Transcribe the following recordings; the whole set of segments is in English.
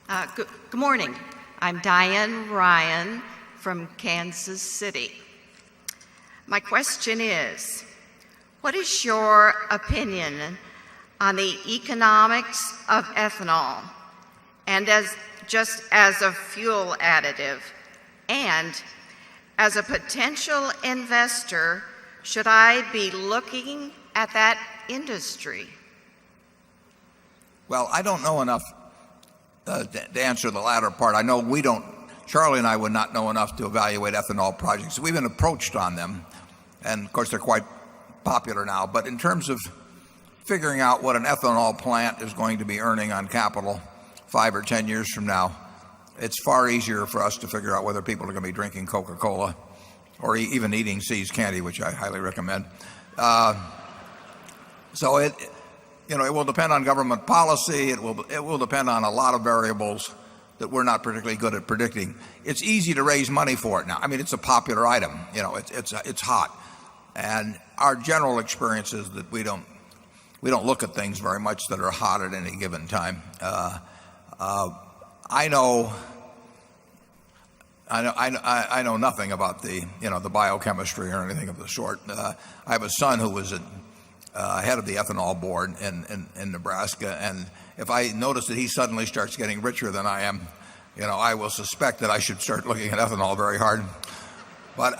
Good morning. I'm Diane Ryan from Kansas City. My question is, what is your opinion on the economics of ethanol and just as a fuel additive? And as a potential investor, should I be looking at that industry? Well, I don't know enough to answer the latter part. I know Charlie and I would not know enough to evaluate ethanol projects. We've been approached on them, and of course they're quite popular now. But in terms of figuring out what an ethanol plant is going to be earning on capital 5 or 10 years from now, it's far easier for us to figure out whether people are going to be drinking Coca-Cola or even eating See's candy, which I highly recommend. So it will depend on government policy. It will depend on a lot of variables that we're not particularly good at predicting. It's easy to raise money for it now. I mean, it's a popular item. It's hot, and our general experience is that we don't look at things very much that are hot at any given time. I know nothing about the biochemistry or anything of the sort. I have a son who was head of the ethanol board in Nebraska, and if I notice that he suddenly starts getting richer than I am, I will suspect that I should start looking at ethanol very hard. But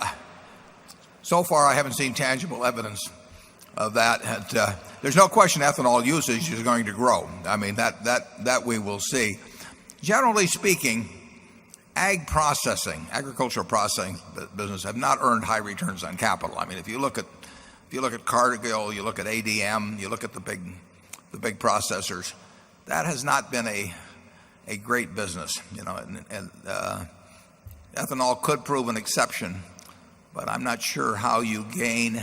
so far I haven't seen tangible evidence of that. And, there's no question ethanol usage is going to grow. I mean, that we will see. Generally speaking, agricultural processing business have not earned high returns on capital. I mean, if you look at Cargill, you look at ADM, you look at the big processors, that has not been a great business, and ethanol could prove an exception, but I'm not sure how you gain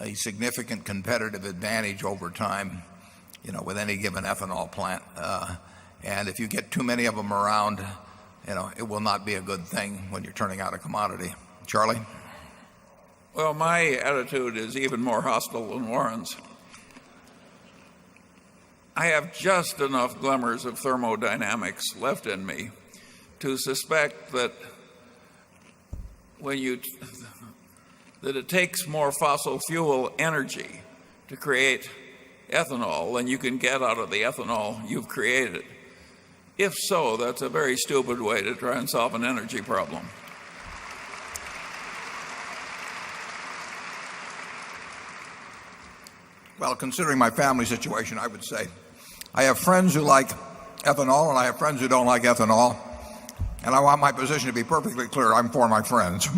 a significant competitive advantage over time, with any given ethanol plant. And if you get too many of them around, it will not be a good thing when you're turning out a commodity. Charlie? Well, my attitude is even more hostile than Warren's. I have just enough glimmers of thermodynamics left in me to suspect that that it takes more fossil fuel energy to create ethanol than you can get out of the ethanol you've created. If so, that's a very stupid way to try and solve an energy problem. Well, considering my family situation, I would say I have friends who like ethanol and I have friends who don't like ethanol. And I want my position to be perfectly clear. I'm for my friends.